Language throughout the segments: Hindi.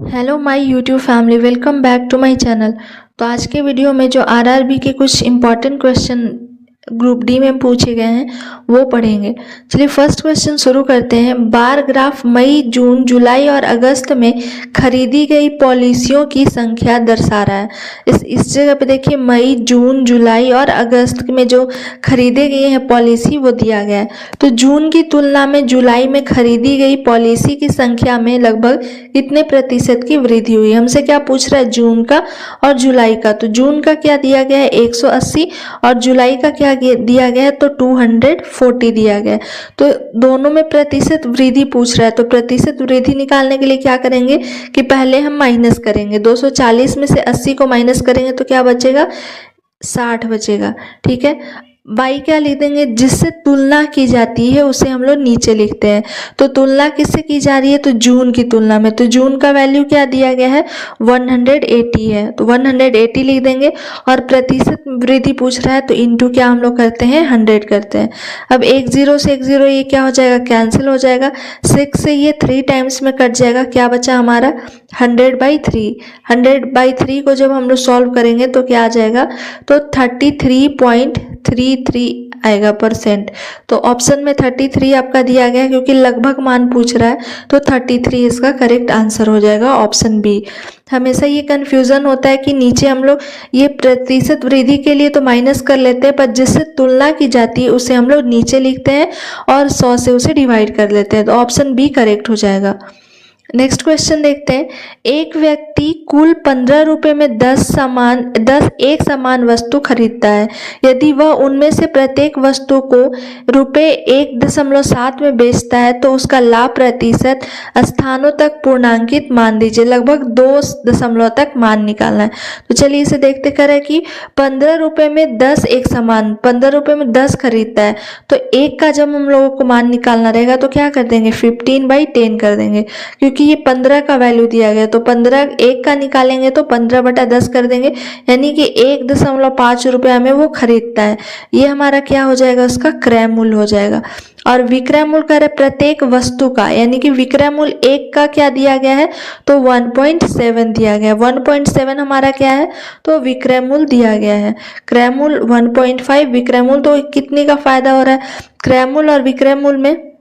Hello my YouTube family, welcome back to my channel. तो आज के वीडियो में जो आरआरबी के कुछ इंपॉर्टेंट क्वेश्चन ग्रुप डी में पूछे गए हैं वो पढ़ेंगे। चलिए फर्स्ट क्वेश्चन शुरू करते हैं। बार ग्राफ मई, जून, जुलाई और अगस्त में खरीदी गई पॉलिसियों की संख्या दर्शा रहा है। इस जगह पे देखिए मई, जून, जुलाई और अगस्त में जो खरीदे गए हैं पॉलिसी वो दिया गया है। तो जून की तुलना में जुलाई में खरीदी गई पॉलिसी की संख्या में लगभग कितने प्रतिशत की वृद्धि हुई। हमसे क्या पूछ रहा है, जून का और जुलाई का। तो जून का क्या दिया गया है 180 और जुलाई का क्या दिया गया है तो 240 दिया गया है। तो दोनों में प्रतिशत वृद्धि पूछ रहा है। तो प्रतिशत वृद्धि निकालने के लिए क्या करेंगे कि पहले हम माइनस करेंगे। 240 में से 80 को माइनस करेंगे तो क्या बचेगा, 60 बचेगा। ठीक है, बाई क्या लिख देंगे, जिससे तुलना की जाती है उसे हम लोग नीचे लिखते हैं। तो तुलना किससे की जा रही है, तो जून की तुलना में। तो जून का वैल्यू क्या दिया गया है 180 है, तो 180 लिख देंगे। और प्रतिशत वृद्धि पूछ रहा है तो इंटू क्या हम लोग करते हैं 100 करते हैं। अब 10 से 10 ये क्या हो जाएगा, कैंसिल हो जाएगा। 6 से ये 3 टाइम्स में कट जाएगा। क्या बचा हमारा 100/3। 100/3 को जब हम लोग सॉल्व करेंगे तो क्या आ जाएगा, तो 33.33 आएगा परसेंट। तो ऑप्शन में 33 आपका दिया गया है क्योंकि लगभग मान पूछ रहा है, तो 33 इसका करेक्ट आंसर हो जाएगा, ऑप्शन बी। हमेशा ये कंफ्यूजन होता है कि नीचे हम लोग ये प्रतिशत वृद्धि के लिए तो माइनस कर लेते हैं, पर जिससे तुलना की जाती है उसे हम लोग नीचे लिखते हैं और 100 से उसे डिवाइड कर लेते हैं। तो ऑप्शन बी करेक्ट हो जाएगा। नेक्स्ट क्वेश्चन देखते हैं। एक व्यक्ति कुल 15 रुपए में 10 एक समान वस्तु खरीदता है। यदि वह उनमें से प्रत्येक वस्तु को रुपए 1.7 में बेचता है तो उसका लाभ प्रतिशत स्थानों तक पूर्णांकित मान दीजिए। लगभग 2 दशमलव तक मान निकालना है। तो चलिए इसे देखते करें कि 15 रुपए में 10 एक समान, 15 रुपए में 10 खरीदता है तो एक का जब हम लोगों को मान निकालना रहेगा तो क्या कर देंगे 15/10 कर देंगे, क्योंकि ये 15 का वैल्यू दिया गया। तो 15 एक का निकालेंगे तो 15/10 कर देंगे, यानी कि 1.5 रुपया में वो खरीदता है। ये हमारा क्या हो जाएगा, उसका क्रय मूल्य हो जाएगा। और विक्रय मूल्य का प्रत्येक वस्तु का, यानी कि विक्रय मूल्य एक का क्या दिया गया है तो 1.7 दिया गया है। 1.7 हमारा क्या है तो विक्रय मूल्य दिया गया है। क्रय मूल्य 1.5, विक्रय मूल्य तो कितने का फायदा हो रहा है क्रय मूल्य और विक्रय मूल्य में।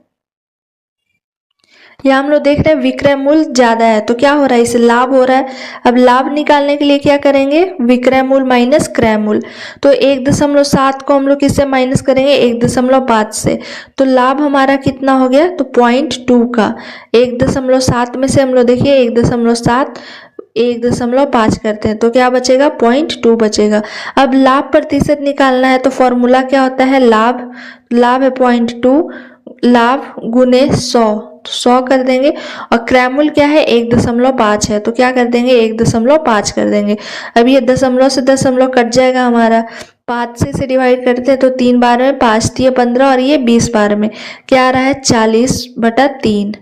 यहाँ हम लोग देख रहे हैं विक्रय मूल्य ज्यादा है तो क्या हो रहा है, इसे लाभ हो रहा है। अब लाभ निकालने के लिए क्या करेंगे, विक्रय मूल्य माइनस क्रय मूल्य। तो 1.7 को हम लोग किससे माइनस करेंगे 1.5 से। तो लाभ हमारा कितना हो गया तो 0.2 का। 1.7 में से हम लोग देखिए 1.7 1.5 करते हैं तो क्या बचेगा 0.2 बचेगा। अब लाभ प्रतिशत निकालना है तो फॉर्मूला क्या होता है, लाभ है 0.2, लाभ गुने 100, तो 100 कर देंगे। और क्रय मूल्य क्या है 1.5 है तो क्या कर देंगे 1.5 कर देंगे। अब ये दशमलव से दशमलव कट जाएगा हमारा, 5 से डिवाइड करते हैं तो 3 बार में 5 3 15 और ये 20 बार में क्या आ रहा है 40/3।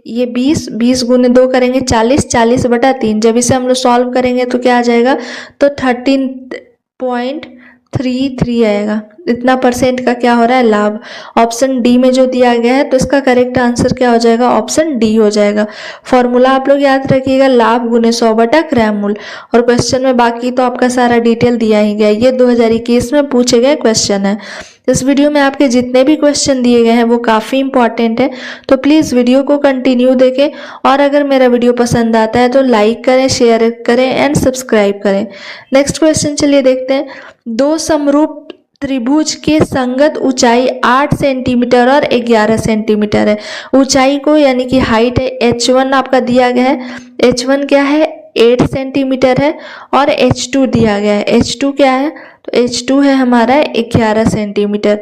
ये 20 गुने 2 करेंगे 40/3। जब इसे हम लोग सॉल्व करेंगे तो क्या आ जाएगा तो 13.33 आएगा। इतना परसेंट का क्या हो रहा है लाभ। ऑप्शन डी में जो दिया गया है तो इसका करेक्ट आंसर क्या हो जाएगा, ऑप्शन डी हो जाएगा। फॉर्मूला आप लोग याद रखिएगा, लाभ गुने 100 क्रय मूल्य। और क्वेश्चन में बाकी तो आपका सारा डिटेल दिया ही गया। ये 2021 में पूछे गए क्वेश्चन है। इस वीडियो में आपके जितने भी क्वेश्चन दिए गए हैं वो काफ़ी इंपॉर्टेंट है, तो प्लीज़ वीडियो को कंटिन्यू देखें। और अगर मेरा वीडियो पसंद आता है तो लाइक करें, शेयर करें एंड सब्सक्राइब करें। नेक्स्ट क्वेश्चन चलिए देखते हैं। 2 समरूप त्रिभुज के संगत ऊंचाई 8 सेंटीमीटर और 11 सेंटीमीटर है। ऊंचाई को यानी कि हाइट है h1 आपका दिया गया है। h1 क्या है 8 सेंटीमीटर है और h2 दिया गया है। h2 क्या है तो h2 है हमारा 11 सेंटीमीटर।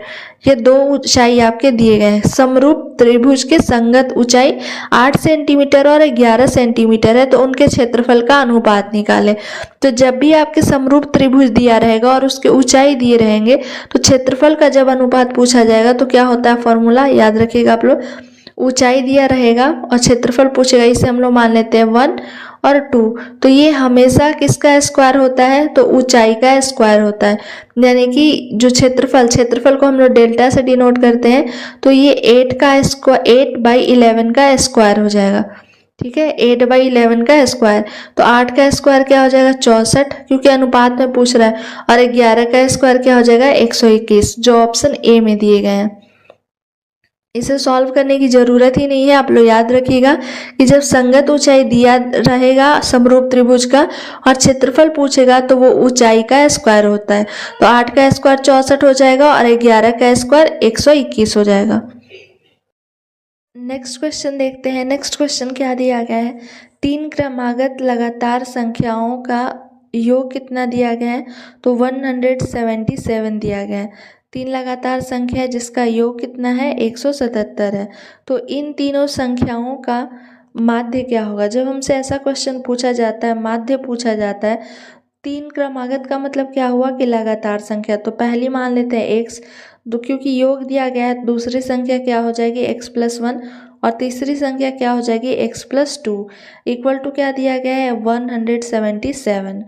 ये 2 ऊंचाई आपके दिए गए हैं। समरूप त्रिभुज के संगत ऊंचाई 8 सेंटीमीटर और 11 सेंटीमीटर है तो उनके क्षेत्रफल का अनुपात निकालें। तो जब भी आपके समरूप त्रिभुज दिया रहेगा और उसके ऊंचाई दिए रहेंगे तो क्षेत्रफल का जब अनुपात पूछा जाएगा तो क्या होता है फॉर्मूला याद रखिएगा आप लोग। ऊंचाई दिया रहेगा और क्षेत्रफल पूछेगा, इसे हम लोग मान लेते हैं 1 और 2। तो ये हमेशा किसका स्क्वायर होता है तो ऊंचाई का स्क्वायर होता है। यानी कि जो क्षेत्रफल को हम लोग डेल्टा से डिनोट करते हैं तो ये 8/11 का स्क्वायर हो जाएगा। ठीक है, 8/11 का स्क्वायर, तो 8 का स्क्वायर क्या हो जाएगा 64, क्योंकि अनुपात में पूछ रहा है, और 11 का स्क्वायर क्या हो जाएगा 121, जो ऑप्शन ए में दिए गए हैं। इसे सॉल्व करने की ज़रूरत ही नहीं है। आप लोग याद रखिएगा कि जब संगत ऊंचाई दिया रहेगा समरूप त्रिभुज का और क्षेत्रफल पूछेगा तो वो ऊंचाई का स्क्वायर होता है। तो 8 का स्क्वायर 64 हो जाएगा और 11 का स्क्वायर 121 हो जाएगा। नेक्स्ट क्वेश्चन देखते हैं। नेक्स्ट क्वेश्चन क्या दिया गया है, 3 क्रमागत लगातार संख्याओं का योग कितना दिया गया है, तो 177 दिया गया है। 3 लगातार संख्या है जिसका योग कितना है 177 है। तो इन तीनों संख्याओं का माध्य क्या होगा। जब हमसे ऐसा क्वेश्चन पूछा जाता है, माध्य पूछा जाता है, 3 क्रमागत का मतलब क्या हुआ कि लगातार संख्या, तो पहली मान लेते हैं x, क्योंकि योग दिया गया है, दूसरी संख्या क्या हो जाएगी x+1 और तीसरी संख्या क्या हो जाएगी x+2 इक्वल टू क्या दिया गया है 177।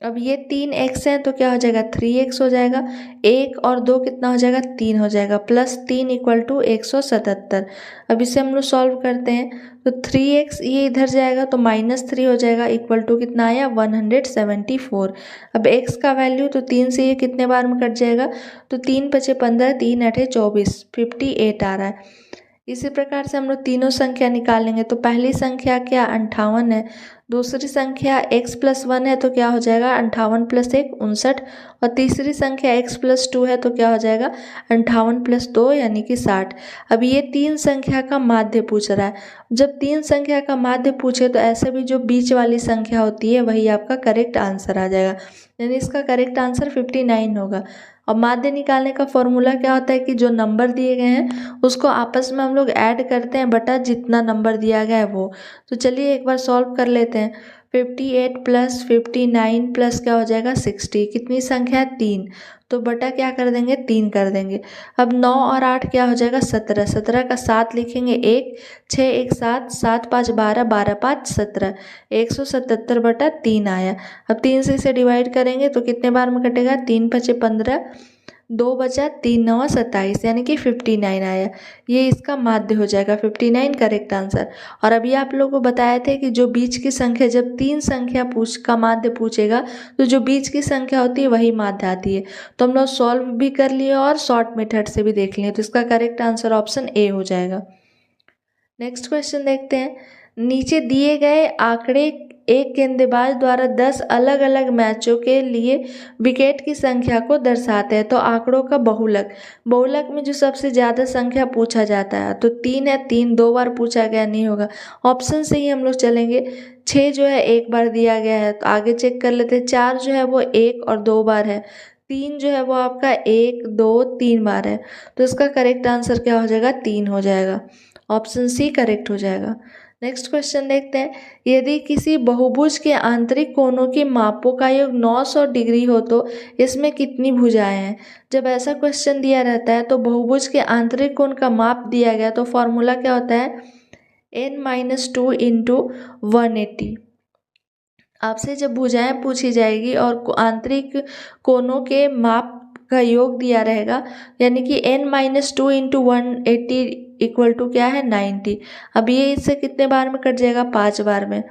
अब ये 3x है तो क्या हो जाएगा 3x हो जाएगा, 1 और 2 कितना हो जाएगा 3 हो जाएगा, +3 इक्वल टू 177। अब इसे हम लोग सॉल्व करते हैं तो 3x ये इधर जाएगा तो -3 हो जाएगा, इक्वल टू कितना आया 174। अब x का वैल्यू तो 3 से ये कितने बार में कट जाएगा, तो 3 × 5 = 15, 3 × 8 = 24, 58 आ रहा है। इसी प्रकार से हम लोग तीनों संख्या निकालेंगे तो पहली संख्या क्या 58 है, दूसरी संख्या x+1 है तो क्या हो जाएगा 58 + 1 59, और तीसरी संख्या x+2 है तो क्या हो जाएगा 58 + 2 यानी कि 60। अब ये 3 संख्या का माध्य पूछ रहा है। जब 3 संख्या का माध्य पूछे तो ऐसे भी जो बीच वाली संख्या होती है वही आपका करेक्ट आंसर आ जाएगा, यानी इसका करेक्ट आंसर 59 होगा। और माध्य निकालने का फॉर्मूला क्या होता है कि जो नंबर दिए गए हैं उसको आपस में हम लोग ऐड करते हैं बटा जितना नंबर दिया गया है वो। तो चलिए एक बार सॉल्व कर लेते हैं। 58 + 59 + क्या हो जाएगा 60, कितनी संख्या है 3, तो बटा क्या कर देंगे 3 कर देंगे। अब 9 और 8 क्या हो जाएगा 17, 17 का 7 लिखेंगे 1, 6 1 7, 7 5 12, 12 5 17, 177/3 आया। अब 3 से इसे डिवाइड करेंगे तो कितने बार में कटेगा, 3 × 5 = 15, 2 बचा, 3 × 9 = 27 यानी कि 59 आया। ये इसका माध्य हो जाएगा 59 करेक्ट आंसर। और अभी आप लोगों को बताए थे कि जो बीच की संख्या, जब 3 संख्या का माध्य पूछेगा तो जो बीच की संख्या होती है वही माध्य आती है। तो हम लोग सॉल्व भी कर लिए और शॉर्ट मेथड से भी देख लिए, तो इसका करेक्ट आंसर ऑप्शन ए हो जाएगा। नेक्स्ट क्वेश्चन देखते हैं। नीचे दिए गए आंकड़े एक गेंदबाज द्वारा 10 अलग अलग मैचों के लिए विकेट की संख्या को दर्शाते हैं। तो आंकड़ों का बहुलक, बहुलक में जो सबसे ज़्यादा संख्या पूछा जाता है तो 3 है, 3 2 बार पूछा गया नहीं होगा, ऑप्शन से ही हम लोग चलेंगे। 6 जो है 1 बार दिया गया है तो आगे चेक कर लेते हैं। 4 जो है वो 1 और 2 बार है। 3 जो है वो आपका 1 2 3 बार है, तो इसका करेक्ट आंसर क्या हो जाएगा 3 हो जाएगा, ऑप्शन सी करेक्ट हो जाएगा। नेक्स्ट क्वेश्चन देखते हैं। यदि किसी बहुभुज के आंतरिक कोणों की मापों का योग 900 डिग्री हो तो इसमें कितनी भुजाएं हैं। जब ऐसा क्वेश्चन दिया रहता है तो बहुभुज के आंतरिक कोण का माप दिया गया तो फॉर्मूला क्या होता है n-2 × 180। आपसे जब भुजाएं पूछी जाएगी और आंतरिक कोणों के माप का योग दिया रहेगा, यानी कि n-2 × 180 इक्वल टू क्या है 90। अब ये इससे कितने बार में कट जाएगा 5 बार में।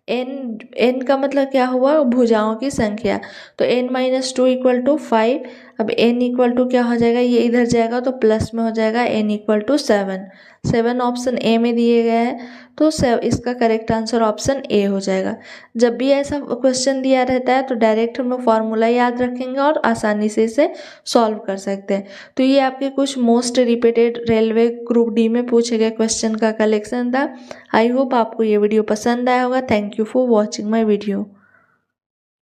n का मतलब क्या हुआ भुजाओं की संख्या, तो n-2 इक्वल टू 5। अब n इक्वल टू क्या हो जाएगा, ये इधर जाएगा तो प्लस में हो जाएगा, n equal to 7। 7 option A में दिए गए हैं तो इसका करेक्ट आंसर ऑप्शन ए हो जाएगा। जब भी ऐसा क्वेश्चन दिया रहता है तो डायरेक्ट हम लोग फॉर्मूला याद रखेंगे और आसानी से इसे सॉल्व कर सकते हैं। तो ये आपके कुछ most repeated railway group D में पूछे गए क्वेश्चन का कलेक्शन था। आई होप आपको ये वीडियो पसंद आया होगा। Thank you for watching my video.